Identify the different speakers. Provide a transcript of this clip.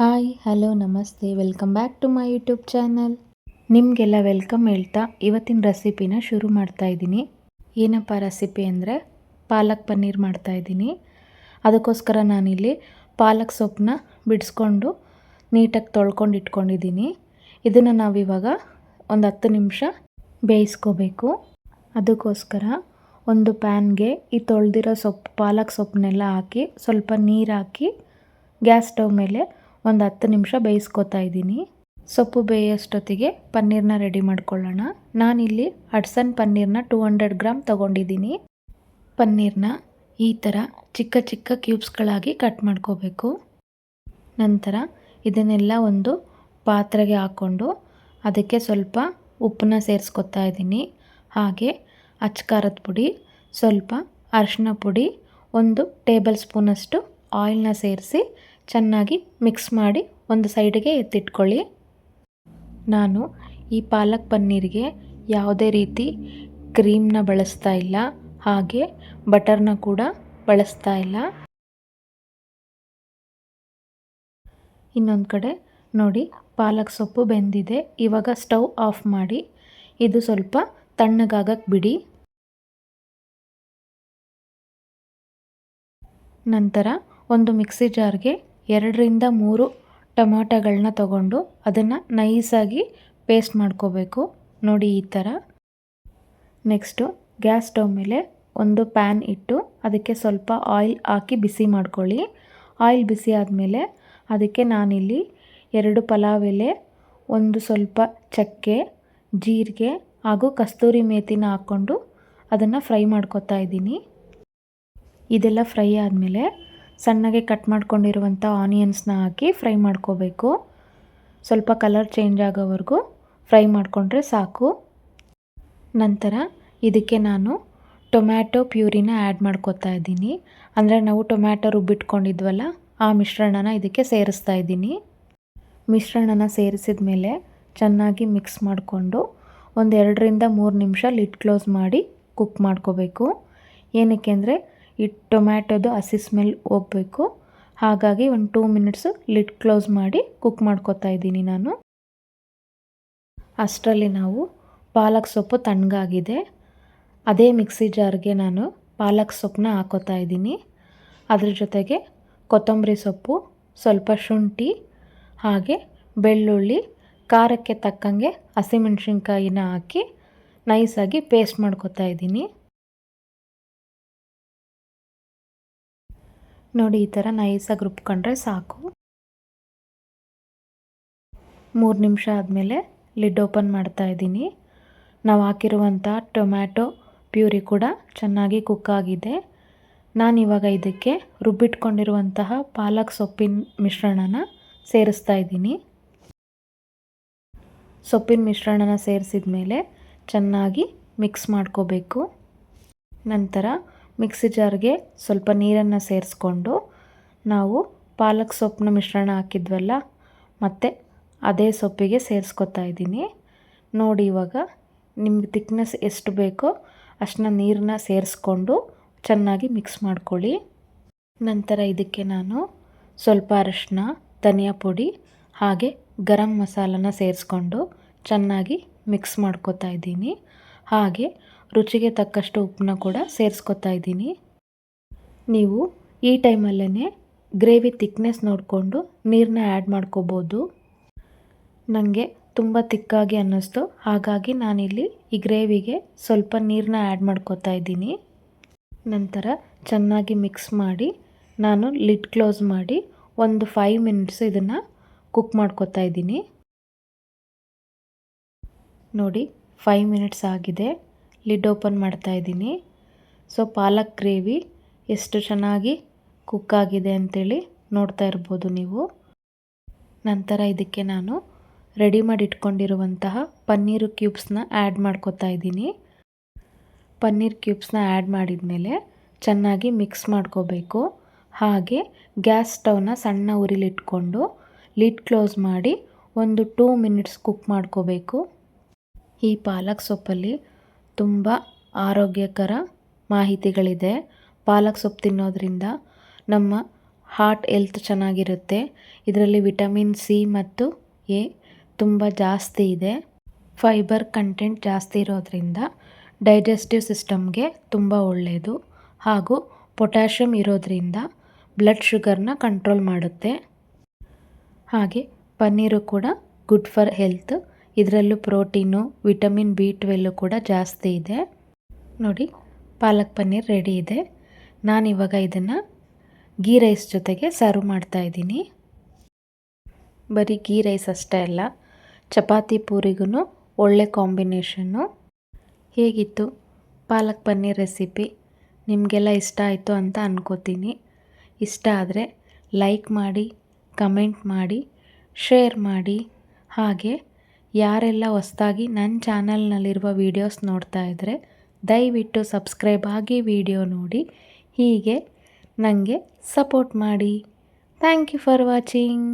Speaker 1: Hi hello ನಮಸ್ತೆ welcome back to my YouTube channel. ನಿಮಗೆಲ್ಲ welcome ಹೇಳ್ತಾ ಇವತ್ತಿನ ರೆಸಿಪಿನ ಶುರು ಮಾಡ್ತಾ ಇದ್ದೀನಿ. ಏನಪ್ಪ ರೆಸಿಪಿ ಅಂದರೆ ಪಾಲಕ್ ಪನ್ನೀರ್ ಮಾಡ್ತಾಯಿದ್ದೀನಿ. ಅದಕ್ಕೋಸ್ಕರ ನಾನಿಲ್ಲಿ ಪಾಲಕ್ ಸೊಪ್ಪನ್ನ ಬಿಡಿಸ್ಕೊಂಡು ನೀಟಾಗಿ ತೊಳ್ಕೊಂಡು ಇಟ್ಕೊಂಡಿದ್ದೀನಿ. ಇದನ್ನು ನಾವಿವಾಗ ಒಂದು 10 ನಿಮಿಷ ಬೇಯಿಸ್ಕೋಬೇಕು. ಅದಕ್ಕೋಸ್ಕರ ಒಂದು ಪ್ಯಾನ್ಗೆ ಈ ತೊಳೆದಿರೋ ಪಾಲಕ್ ಸೊಪ್ಪನ್ನೆಲ್ಲ ಹಾಕಿ ಸ್ವಲ್ಪ ನೀರು ಹಾಕಿ ಗ್ಯಾಸ್ ಸ್ಟವ್ ಮೇಲೆ ಒಂದು 10 ನಿಮಿಷ ಬೇಯಿಸ್ಕೊತಾ ಇದ್ದೀನಿ. ಸೊಪ್ಪು ಬೇಯೋಷ್ಟೊತ್ತಿಗೆ ಪನ್ನೀರನ್ನ ರೆಡಿ ಮಾಡ್ಕೊಳ್ಳೋಣ. ನಾನಿಲ್ಲಿ ಹಡ್ಸನ್ ಪನ್ನೀರನ್ನ 200 ಗ್ರಾಮ್ ತೊಗೊಂಡಿದ್ದೀನಿ. ಪನ್ನೀರನ್ನ ಈ ಥರ ಚಿಕ್ಕ ಚಿಕ್ಕ ಕ್ಯೂಬ್ಸ್ಗಳಾಗಿ ಕಟ್ ಮಾಡ್ಕೋಬೇಕು. ನಂತರ ಇದನ್ನೆಲ್ಲ ಒಂದು ಪಾತ್ರೆಗೆ ಹಾಕ್ಕೊಂಡು ಅದಕ್ಕೆ ಸ್ವಲ್ಪ ಉಪ್ಪನ್ನ ಸೇರಿಸ್ಕೊತಾ ಇದ್ದೀನಿ. ಹಾಗೆ ಅಚ್ಕಾರದ ಪುಡಿ, ಸ್ವಲ್ಪ ಅರಿಶಿನ ಪುಡಿ, 1 ಟೇಬಲ್ ಸ್ಪೂನಷ್ಟು ಆಯಿಲ್ನ ಸೇರಿಸಿ ಚೆನ್ನಾಗಿ ಮಿಕ್ಸ್ ಮಾಡಿ ಒಂದು ಸೈಡಿಗೆ ಎತ್ತಿಟ್ಕೊಳ್ಳಿ. ನಾನು ಈ ಪಾಲಕ್ ಪನ್ನೀರಿಗೆ ಯಾವುದೇ ರೀತಿ ಕ್ರೀಮ್ನ ಬಳಸ್ತಾ ಇಲ್ಲ, ಹಾಗೆ ಬಟರ್ನ ಕೂಡ ಬಳಸ್ತಾ ಇಲ್ಲ. ಇನ್ನೊಂದು ಕಡೆ ನೋಡಿ, ಪಾಲಕ್ ಸೊಪ್ಪು ಬೆಂದಿದೆ. ಇವಾಗ ಸ್ಟವ್ ಆಫ್ ಮಾಡಿ ಇದು ಸ್ವಲ್ಪ ತಣ್ಣಗಾಗಕ್ಕೆ ಬಿಡಿ. ನಂತರ ಒಂದು ಮಿಕ್ಸಿ ಜಾರ್ಗೆ 2ರಿಂದ 3 ಟೊಮಾಟೋಗಳನ್ನ ತಗೊಂಡು ಅದನ್ನು ನೈಸಾಗಿ ಪೇಸ್ಟ್ ಮಾಡ್ಕೋಬೇಕು. ನೋಡಿ ಈ ಥರ. ನೆಕ್ಸ್ಟು ಗ್ಯಾಸ್ ಸ್ಟವ್ ಮೇಲೆ ಒಂದು ಪ್ಯಾನ್ ಇಟ್ಟು ಅದಕ್ಕೆ ಸ್ವಲ್ಪ ಆಯಿಲ್ ಹಾಕಿ ಬಿಸಿ ಮಾಡ್ಕೊಳ್ಳಿ. ಆಯಿಲ್ ಬಿಸಿ ಆದಮೇಲೆ ಅದಕ್ಕೆ ನಾನಿಲ್ಲಿ 2 ಪಲಾವ್ ಎಲೆ, ಒಂದು ಸ್ವಲ್ಪ ಚಕ್ಕೆ, ಜೀರಿಗೆ ಹಾಗೂ ಕಸ್ತೂರಿ ಮೇಥಿನ ಹಾಕ್ಕೊಂಡು ಅದನ್ನು ಫ್ರೈ ಮಾಡ್ಕೊತಾ ಇದ್ದೀನಿ. ಇದೆಲ್ಲ ಫ್ರೈ ಆದಮೇಲೆ ಸಣ್ಣಗೆ ಕಟ್ ಮಾಡ್ಕೊಂಡಿರುವಂಥ ಆನಿಯನ್ಸ್ನ ಹಾಕಿ ಫ್ರೈ ಮಾಡ್ಕೋಬೇಕು. ಸ್ವಲ್ಪ ಕಲರ್ ಚೇಂಜ್ ಆಗೋವರೆಗೂ ಫ್ರೈ ಮಾಡಿಕೊಂಡ್ರೆ ಸಾಕು. ನಂತರ ಇದಕ್ಕೆ ನಾನು ಟೊಮ್ಯಾಟೊ ಪ್ಯೂರಿನ ಆ್ಯಡ್ ಮಾಡ್ಕೋತಾ ಇದ್ದೀನಿ. ಅಂದರೆ ನಾವು ಟೊಮ್ಯಾಟೊ ರುಬ್ಬಿಟ್ಕೊಂಡಿದ್ವಲ್ಲ, ಆ ಮಿಶ್ರಣನ ಇದಕ್ಕೆ ಸೇರಿಸ್ತಾ ಇದ್ದೀನಿ. ಮಿಶ್ರಣನ ಸೇರಿಸಿದ ಮೇಲೆ ಚೆನ್ನಾಗಿ ಮಿಕ್ಸ್ ಮಾಡಿಕೊಂಡು ಒಂದು 2ರಿಂದ 3 ನಿಮಿಷ ಲಿಡ್ ಕ್ಲೋಸ್ ಮಾಡಿ ಕುಕ್ ಮಾಡ್ಕೋಬೇಕು. ಏನಕ್ಕೆ ಅಂದರೆ ಈ ಟೊಮ್ಯಾಟೊದು ಹಸಿ ಸ್ಮೆಲ್ ಹೋಗಬೇಕು. ಹಾಗಾಗಿ ಒಂದು 2 ಮಿನಿಟ್ಸು ಲಿಡ್ ಕ್ಲೋಸ್ ಮಾಡಿ ಕುಕ್ ಮಾಡ್ಕೊತಾ ಇದ್ದೀನಿ ನಾನು. ಅಷ್ಟರಲ್ಲಿ ನಾವು ಪಾಲಕ್ ಸೊಪ್ಪು ತಣ್ಣಗಾಗಿದೆ. ಅದೇ ಮಿಕ್ಸಿ ಜಾರ್ಗೆ ನಾನು ಪಾಲಕ್ ಸೊಪ್ಪನ್ನ ಹಾಕೋತಾ ಇದ್ದೀನಿ. ಅದ್ರ ಜೊತೆಗೆ ಕೊತ್ತಂಬರಿ ಸೊಪ್ಪು, ಸ್ವಲ್ಪ ಶುಂಠಿ, ಹಾಗೆ ಬೆಳ್ಳುಳ್ಳಿ, ಖಾರಕ್ಕೆ ತಕ್ಕಂಗೆ ಹಸಿಮೆಣ್ಸಿನ್ಕಾಯಿನ ಹಾಕಿ ನೈಸಾಗಿ ಪೇಸ್ಟ್ ಮಾಡ್ಕೊತಾ ಇದ್ದೀನಿ. ನೋಡಿ ಈ ಥರ ನೈಸಾಗಿ ರುಬ್ಕೊಂಡ್ರೆ ಸಾಕು. 3 ನಿಮಿಷ ಆದಮೇಲೆ ಲಿಡ್ ಓಪನ್ ಮಾಡ್ತಾ ಇದ್ದೀನಿ. ನಾವು ಹಾಕಿರುವಂಥ ಟೊಮ್ಯಾಟೊ ಪ್ಯೂರಿ ಕೂಡ ಚೆನ್ನಾಗಿ ಕುಕ್ ಆಗಿದೆ. ನಾನಿವಾಗ ಇದಕ್ಕೆ ರುಬ್ಬಿಟ್ಕೊಂಡಿರುವಂತಹ ಪಾಲಕ್ ಸೊಪ್ಪಿನ ಮಿಶ್ರಣನ ಸೇರಿಸ್ತಾ ಇದ್ದೀನಿ. ಸೊಪ್ಪಿನ ಮಿಶ್ರಣನ ಸೇರಿಸಿದ ಮೇಲೆ ಚೆನ್ನಾಗಿ ಮಿಕ್ಸ್ ಮಾಡ್ಕೋಬೇಕು. ನಂತರ ಮಿಕ್ಸಿ ಜಾರ್ಗೆ ಸ್ವಲ್ಪ ನೀರನ್ನು ಸೇರಿಸ್ಕೊಂಡು ನಾವು ಪಾಲಕ್ ಸೊಪ್ಪನ್ನ ಮಿಶ್ರಣ ಹಾಕಿದ್ವಲ್ಲ, ಮತ್ತು ಅದೇ ಸೊಪ್ಪಿಗೆ ಸೇರಿಸ್ಕೊತಾ ಇದ್ದೀನಿ. ನೋಡಿ ಇವಾಗ ನಿಮ್ಗೆ ತಿಕ್ನೆಸ್ ಎಷ್ಟು ಬೇಕೋ ಅಷ್ಟನ್ನ ನೀರನ್ನ ಸೇರಿಸ್ಕೊಂಡು ಚೆನ್ನಾಗಿ ಮಿಕ್ಸ್ ಮಾಡ್ಕೊಳ್ಳಿ. ನಂತರ ಇದಕ್ಕೆ ನಾನು ಸ್ವಲ್ಪ ಅರಿಶಿನ, ಧನಿಯಾ ಪುಡಿ ಹಾಗೆ ಗರಂ ಮಸಾಲನ ಸೇರಿಸ್ಕೊಂಡು ಚೆನ್ನಾಗಿ ಮಿಕ್ಸ್ ಮಾಡ್ಕೊತಾ ಇದ್ದೀನಿ. ಹಾಗೆ ರುಚಿಗೆ ತಕ್ಕಷ್ಟು ಉಪ್ಪನ್ನ ಕೂಡ ಸೇರಿಸ್ಕೊತಾ ಇದ್ದೀನಿ. ನೀವು ಈ ಟೈಮಲ್ಲೇ ಗ್ರೇವಿ ತಿಕ್ನೆಸ್ ನೋಡಿಕೊಂಡು ನೀರನ್ನ ಆ್ಯಡ್ ಮಾಡ್ಕೋಬೋದು. ನನಗೆ ತುಂಬ ತಿಕ್ಕಾಗಿ ಅನ್ನಿಸ್ತು, ಹಾಗಾಗಿ ನಾನಿಲ್ಲಿ ಈ ಗ್ರೇವಿಗೆ ಸ್ವಲ್ಪ ನೀರನ್ನ ಆ್ಯಡ್ ಮಾಡ್ಕೋತಾ ಇದ್ದೀನಿ. ನಂತರ ಚೆನ್ನಾಗಿ ಮಿಕ್ಸ್ ಮಾಡಿ ನಾನು ಲಿಡ್ ಕ್ಲೋಸ್ ಮಾಡಿ ಒಂದು 5 ಮಿನಿಟ್ಸ್ ಇದನ್ನು ಕುಕ್ ಮಾಡ್ಕೋತಾ ಇದ್ದೀನಿ. ನೋಡಿ 5 ಮಿನಿಟ್ಸ್ ಆಗಿದೆ. ಲಿಡ್ ಓಪನ್ ಮಾಡ್ತಾ ಇದ್ದೀನಿ. ಸೊ ಪಾಲಕ್ ಗ್ರೇವಿ ಎಷ್ಟು ಚೆನ್ನಾಗಿ ಕುಕ್ ಆಗಿದೆ ಅಂಥೇಳಿ ನೋಡ್ತಾ ಇರ್ಬೋದು ನೀವು. ನಂತರ ಇದಕ್ಕೆ ನಾನು ರೆಡಿ ಮಾಡಿ ಇಟ್ಕೊಂಡಿರುವಂತಹ ಪನ್ನೀರು ಕ್ಯೂಬ್ಸ್ನ ಆ್ಯಡ್ ಮಾಡ್ಕೊತಾ ಇದ್ದೀನಿ. ಪನ್ನೀರ್ ಕ್ಯೂಬ್ಸ್ನ ಆ್ಯಡ್ ಮಾಡಿದ ಮೇಲೆ ಚೆನ್ನಾಗಿ ಮಿಕ್ಸ್ ಮಾಡ್ಕೋಬೇಕು. ಹಾಗೆ ಗ್ಯಾಸ್ ಸ್ಟವ್ನ ಸಣ್ಣ ಉರಿಲಿಟ್ಕೊಂಡು ಲಿಡ್ ಕ್ಲೋಸ್ ಮಾಡಿ ಒಂದು 2 ಮಿನಿಟ್ಸ್ ಕುಕ್ ಮಾಡ್ಕೋಬೇಕು. ಈ ಪಾಲಕ್ ಸೊಪ್ಪಲ್ಲಿ ತುಂಬ ಆರೋಗ್ಯಕರ ಮಾಹಿತಿಗಳಿದೆ. ಪಾಲಕ್ ಸೊಪ್ಪು ತಿನ್ನೋದ್ರಿಂದ ನಮ್ಮ ಹಾರ್ಟ್ ಹೆಲ್ತ್ ಚೆನ್ನಾಗಿರುತ್ತೆ. ಇದರಲ್ಲಿ ವಿಟಮಿನ್ ಸಿ ಮತ್ತು ಎ ತುಂಬ ಜಾಸ್ತಿ ಇದೆ. ಫೈಬರ್ ಕಂಟೆಂಟ್ ಜಾಸ್ತಿ ಇರೋದ್ರಿಂದ ಡೈಜೆಸ್ಟಿವ್ ಸಿಸ್ಟಮ್ಗೆ ತುಂಬ ಒಳ್ಳೆಯದು. ಹಾಗೂ ಪೊಟ್ಯಾಷಿಯಮ್ ಇರೋದ್ರಿಂದ ಬ್ಲಡ್ ಶುಗರ್ನ ಕಂಟ್ರೋಲ್ ಮಾಡುತ್ತೆ. ಹಾಗೆ ಪನ್ನೀರು ಕೂಡ ಗುಡ್ ಫಾರ್ ಹೆಲ್ತ್. ಇದರಲ್ಲೂ ಪ್ರೋಟೀನು, ವಿಟಮಿನ್ B12 ಕೂಡ ಜಾಸ್ತಿ ಇದೆ. ನೋಡಿ, ಪಾಲಕ್ ಪನ್ನೀರ್ ರೆಡಿ ಇದೆ. ನಾನಿವಾಗ ಇದನ್ನು ಗೀ ರೈಸ್ ಜೊತೆಗೆ ಸರ್ವ್ ಮಾಡ್ತಾ ಇದ್ದೀನಿ. ಬರೀ ಗೀ ರೈಸ್ ಅಷ್ಟೇ ಅಲ್ಲ, ಚಪಾತಿ ಪೂರಿಗೂ ಒಳ್ಳೆ ಕಾಂಬಿನೇಷನ್ನು. ಹೇಗಿತ್ತು ಪಾಲಕ್ ಪನ್ನೀರ್ ರೆಸಿಪಿ? ನಿಮಗೆಲ್ಲ ಇಷ್ಟ ಆಯಿತು ಅಂತ ಅನ್ಕೋತೀನಿ. ಇಷ್ಟ ಆದರೆ ಲೈಕ್ ಮಾಡಿ, ಕಮೆಂಟ್ ಮಾಡಿ, ಶೇರ್ ಮಾಡಿ. ಹಾಗೆ ಯಾರೆಲ್ಲ ಹೊಸದಾಗಿ ನನ್ನ ಚಾನಲ್ನಲ್ಲಿರುವ ವೀಡಿಯೋಸ್ ನೋಡ್ತಾ ಇದ್ದರೆ ದಯವಿಟ್ಟು ಸಬ್ಸ್ಕ್ರೈಬ್ ಆಗಿ ವಿಡಿಯೋ ನೋಡಿ. ಹೀಗೆ ನನಗೆ ಸಪೋರ್ಟ್ ಮಾಡಿ. Thank you for watching.